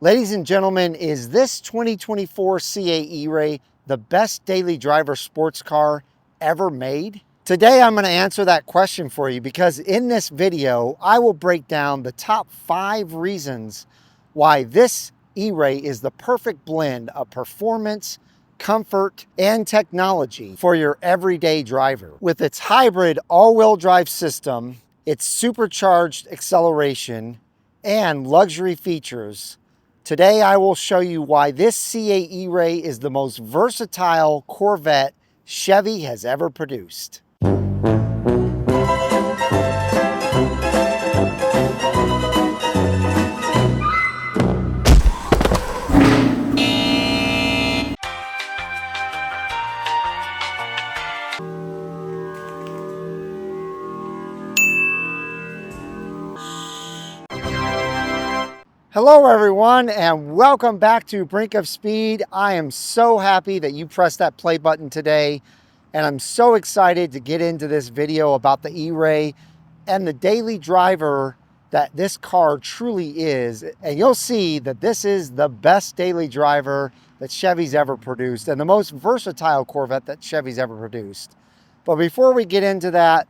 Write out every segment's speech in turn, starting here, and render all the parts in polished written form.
Ladies and gentlemen, is this 2024 C8 E-Ray the best daily driver sports car ever made? Today I'm going to answer that question for you because in this video I will break down the top 5 reasons why this E-Ray is the perfect blend of performance, comfort, and technology for your everyday driver. With its hybrid all-wheel drive system, its supercharged acceleration, and luxury features, today I will show you why this C8 E-Ray is the most versatile Corvette Chevy has ever produced. Hello everyone, and welcome back to Brink of Speed. I am so happy that you pressed that play button today, and I'm so excited to get into this video about the E-Ray and the daily driver that this car truly is. And you'll see that this is the best daily driver that Chevy's ever produced and the most versatile Corvette that Chevy's ever produced. But before we get into that,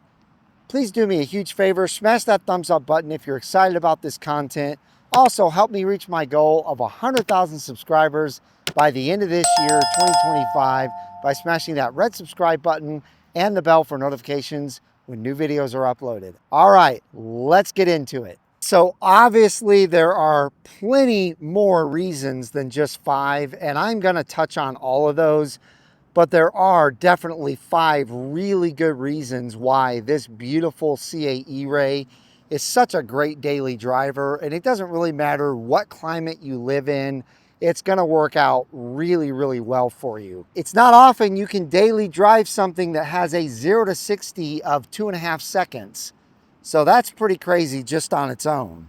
please do me a huge favor, smash that thumbs up button if you're excited about this content. Also, help me reach my goal of 100,000 subscribers by the end of this year, 2025, by smashing that red subscribe button and the bell for notifications when new videos are uploaded. All right, let's get into it. So obviously there are plenty more reasons than just 5, and I'm gonna touch on all of those, but there are definitely 5 really good reasons why this beautiful C8 E-Ray is such a great daily driver. And it doesn't really matter what climate you live in, it's gonna work out really, really well for you. It's not often you can daily drive something that has a 0 to 60 of 2.5 seconds. So that's pretty crazy just on its own.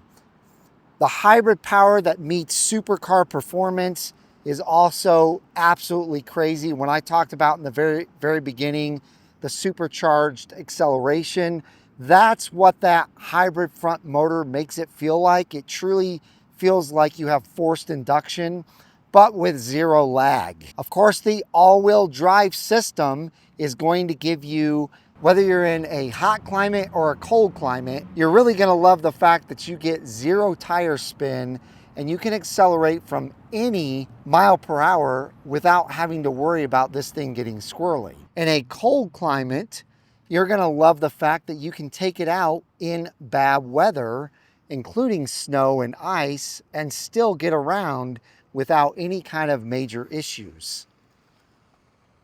The hybrid power that meets supercar performance is also absolutely crazy. When I talked about in the very beginning, the supercharged acceleration, that's what that hybrid front motor makes it feel like. It truly feels like you have forced induction, but with 0 lag. Of course, the all-wheel drive system is going to give you, whether you're in a hot climate or a cold climate, you're really gonna love the fact that you get 0 tire spin and you can accelerate from any mile per hour without having to worry about this thing getting squirrely. In a cold climate, you're gonna love the fact that you can take it out in bad weather, including snow and ice, and still get around without any kind of major issues.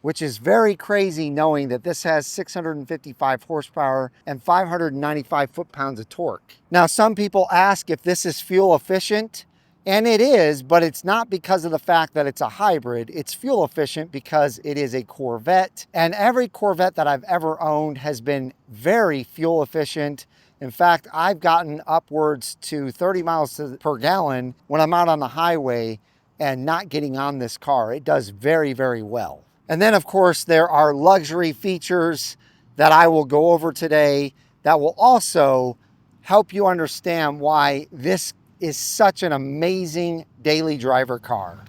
Which is very crazy knowing that this has 655 horsepower and 595 foot-pounds of torque. Now, some people ask if this is fuel efficient, and it is, but it's not because of the fact that it's a hybrid. It's fuel efficient because it is a Corvette, and every Corvette that I've ever owned has been very fuel efficient. In fact, I've gotten upwards to 30 miles per gallon when I'm out on the highway and not getting on this car. It does very, very well. And then, of course, there are luxury features that I will go over today that will also help you understand why this is such an amazing daily driver car.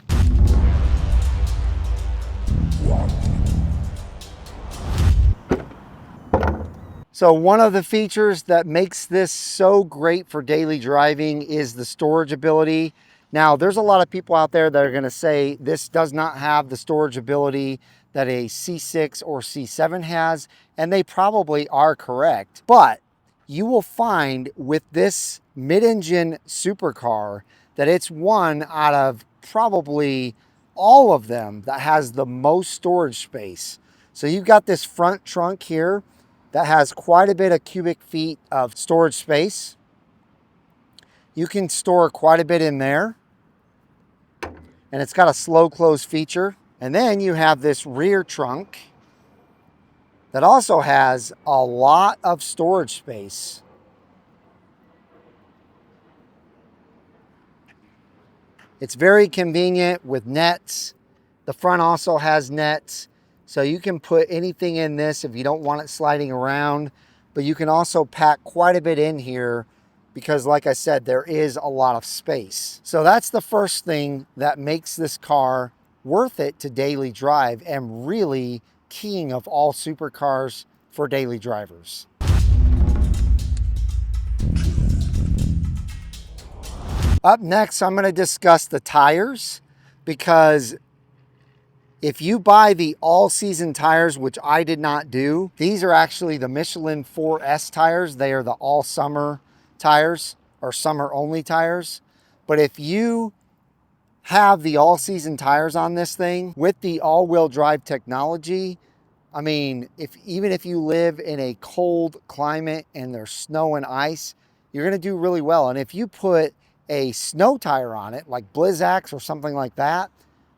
So one of the features that makes this so great for daily driving is the storage ability. Now, there's a lot of people out there that are gonna say this does not have the storage ability that a C6 or C7 has, and they probably are correct. But you will find with this mid-engine supercar that it's one out of probably all of them that has the most storage space. So you've got this front trunk here that has quite a bit of cubic feet of storage space. You can store quite a bit in there, and it's got a slow close feature. And then you have this rear trunk that also has a lot of storage space. It's very convenient with nets. The front also has nets, so you can put anything in this if you don't want it sliding around, but you can also pack quite a bit in here because like I said, there is a lot of space. So that's the first thing that makes this car worth it to daily drive and really king of all supercars for daily drivers. Up next, I'm going to discuss the tires, because if you buy the all-season tires, which I did not do, these are actually the Michelin 4S tires. They are the all-summer tires, or summer-only tires. But if you have the all-season tires on this thing with the all-wheel drive technology, I mean, even if you live in a cold climate and there's snow and ice, you're going to do really well. And if you put a snow tire on it, like Blizzaks or something like that,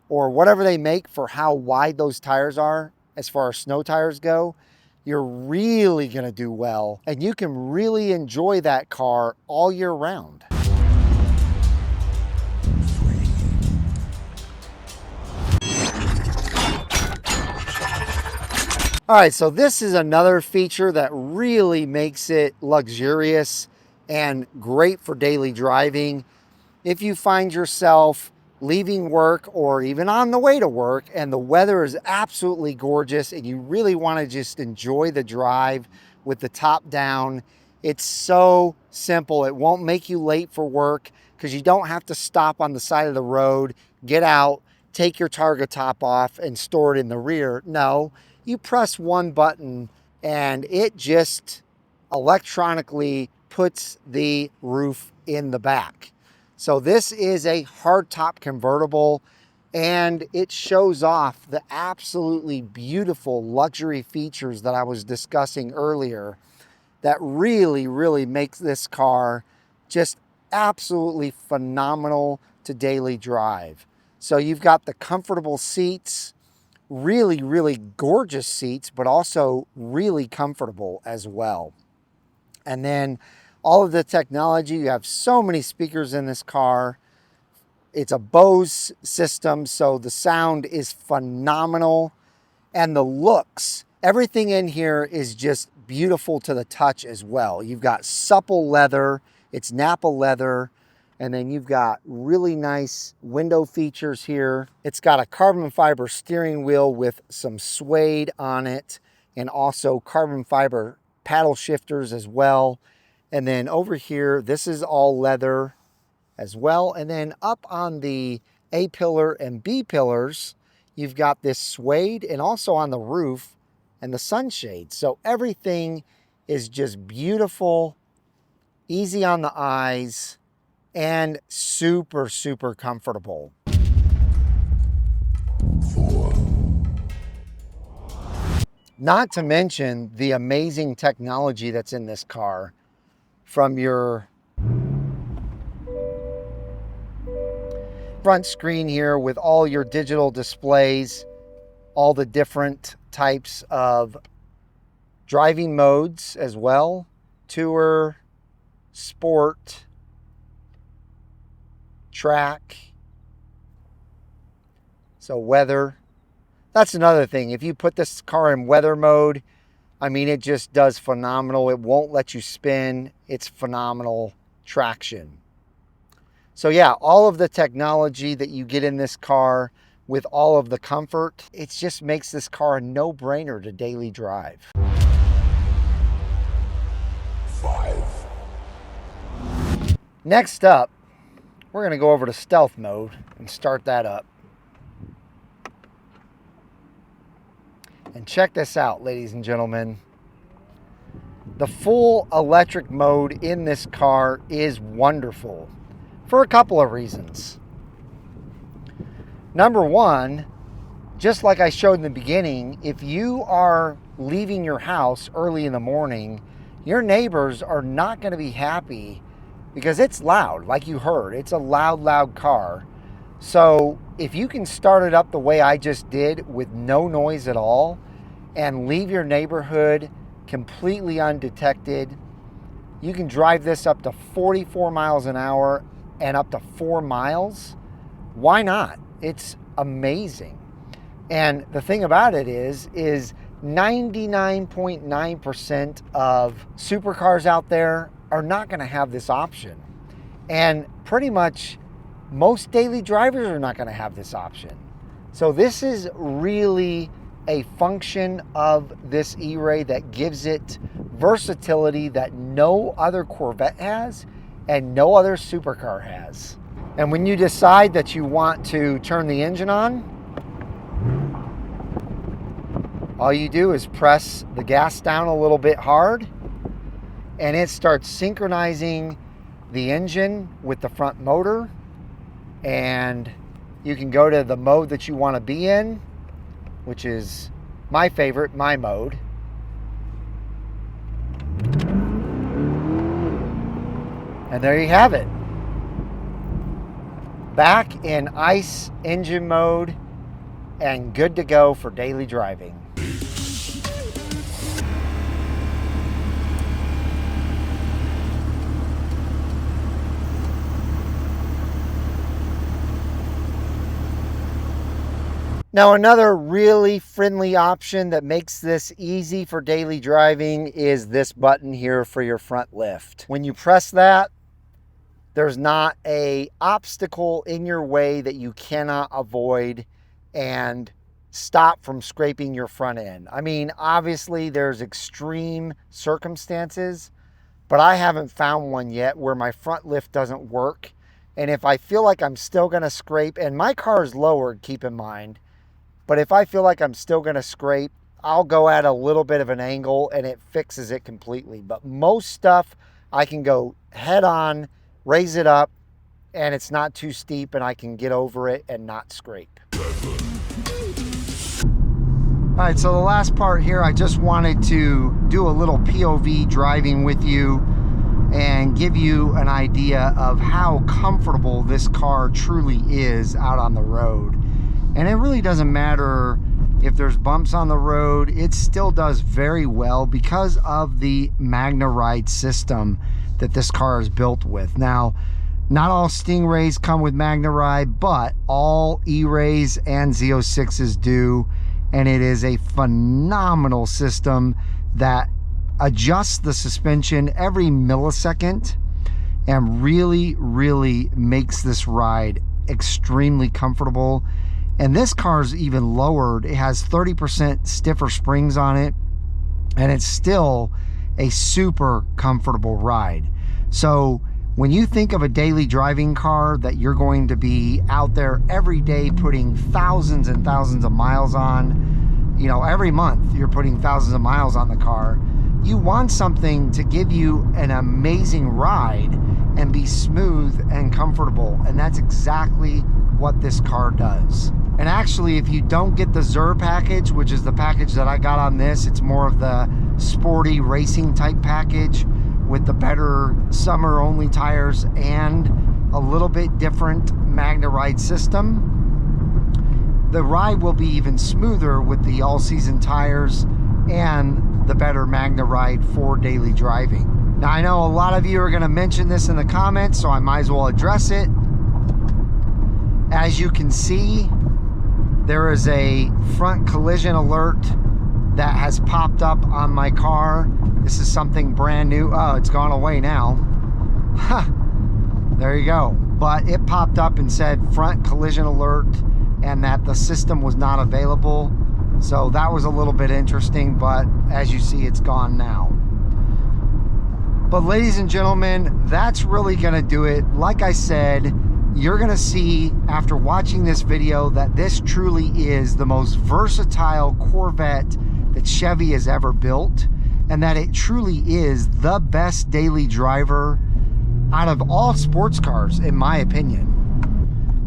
or whatever they make for how wide those tires are as far as snow tires go, you're really going to do well. And you can really enjoy that car all year round. All right, so this is another feature that really makes it luxurious and great for daily driving. If you find yourself leaving work or even on the way to work and the weather is absolutely gorgeous and you really want to just enjoy the drive with the top down, it's so simple. It won't make you late for work because you don't have to stop on the side of the road, get out, take your targa top off and store it in the rear. No. You press one button and it just electronically puts the roof in the back. So this is a hardtop convertible, and it shows off the absolutely beautiful luxury features that I was discussing earlier that really, really makes this car just absolutely phenomenal to daily drive. So you've got the comfortable seats, really, really gorgeous seats, but also really comfortable as well. And then all of the technology, you have so many speakers in this car. It's a Bose system, so the sound is phenomenal. And the looks, everything in here is just beautiful to the touch as well. You've got supple leather, it's Nappa leather, and then you've got really nice window features here. It's got a carbon fiber steering wheel with some suede on it, and also carbon fiber paddle shifters as well. And then over here, this is all leather as well. And then up on the A-pillar and B-pillars, you've got this suede, and also on the roof and the sunshade. So everything is just beautiful, easy on the eyes, and super, super comfortable. Not to mention the amazing technology that's in this car, from your front screen here with all your digital displays, all the different types of driving modes as well, tour, sport, track, so weather. That's another thing. If you put this car in weather mode, I mean, it just does phenomenal. It won't let you spin. It's phenomenal traction. So yeah, all of the technology that you get in this car with all of the comfort, it just makes this car a no-brainer to daily drive. 5. Next up, we're going to go over to stealth mode and start that up. And check this out, ladies and gentlemen. The full electric mode in this car is wonderful for a couple of reasons. Number one, just like I showed in the beginning, if you are leaving your house early in the morning, your neighbors are not going to be happy because it's loud, like you heard. It's a loud, loud car. So if you can start it up the way I just did with no noise at all and leave your neighborhood completely undetected, you can drive this up to 44 miles an hour and up to 4 miles. Why not? It's amazing. And the thing about it is 99.9% of supercars out there are not going to have this option. And pretty much most daily drivers are not going to have this option. So this is really a function of this E-Ray that gives it versatility that no other Corvette has and no other supercar has. And when you decide that you want to turn the engine on, all you do is press the gas down a little bit hard, and it starts synchronizing the engine with the front motor, and you can go to the mode that you want to be in, which is my favorite, my mode. And there you have it. Back in ICE engine mode and good to go for daily driving. Now, another really friendly option that makes this easy for daily driving is this button here for your front lift. When you press that, there's not an obstacle in your way that you cannot avoid and stop from scraping your front end. I mean, obviously there's extreme circumstances, but I haven't found one yet where my front lift doesn't work. And if I feel like I'm still gonna scrape, and my car is lowered, keep in mind, but if I feel like I'm still gonna scrape, I'll go at a little bit of an angle and it fixes it completely. But most stuff I can go head on, raise it up, and it's not too steep and I can get over it and not scrape. All right, so the last part here, I just wanted to do a little POV driving with you and give you an idea of how comfortable this car truly is out on the road. And it really doesn't matter if there's bumps on the road, it still does very well because of the MagneRide system that this car is built with. Now, not all Stingrays come with MagneRide, but all E-Rays and Z06s do. And it is a phenomenal system that adjusts the suspension every millisecond and really makes this ride extremely comfortable. And this car's even lowered. It has 30% stiffer springs on it, and it's still a super comfortable ride. So when you think of a daily driving car that you're going to be out there every day putting thousands and thousands of miles on, you know, every month you're putting thousands of miles on the car, you want something to give you an amazing ride and be smooth and comfortable. And that's exactly what this car does. And actually, if you don't get the ZR package, which is the package that I got on this, it's more of the sporty racing type package with the better summer only tires and a little bit different MagneRide system. The ride will be even smoother with the all season tires and the better MagneRide for daily driving. Now, I know a lot of you are gonna mention this in the comments, so I might as well address it. As you can see, there is a front collision alert that has popped up on my car. This is something brand new. Oh, it's gone away now. There you go. But it popped up and said front collision alert and that the system was not available. So that was a little bit interesting, but as you see, it's gone now. But ladies and gentlemen, that's really gonna do it. Like I said, you're gonna see after watching this video that this truly is the most versatile Corvette that Chevy has ever built, and that it truly is the best daily driver out of all sports cars, in my opinion.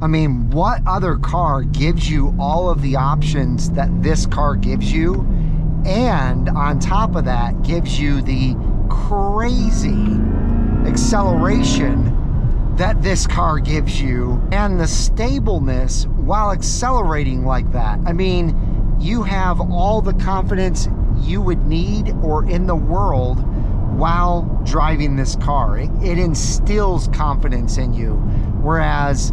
I mean, what other car gives you all of the options that this car gives you? And on top of that, gives you the crazy acceleration that this car gives you and the stableness while accelerating like that. I mean, you have all the confidence you would need or in the world while driving this car. It instills confidence in you. Whereas,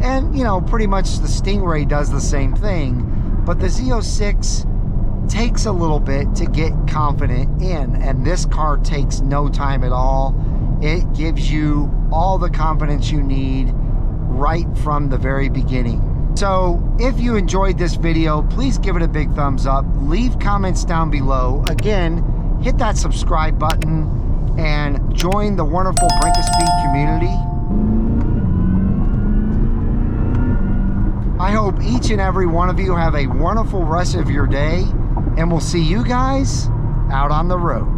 and you know, pretty much the Stingray does the same thing, but the Z06 takes a little bit to get confident in, and this car takes no time at all. it gives you all the confidence you need right from the very beginning. So if you enjoyed this video, please give it a big thumbs up. Leave comments down below. Again, hit that subscribe button and join the wonderful Brink of Speed community. I hope each and every one of you have a wonderful rest of your day, and we'll see you guys out on the road.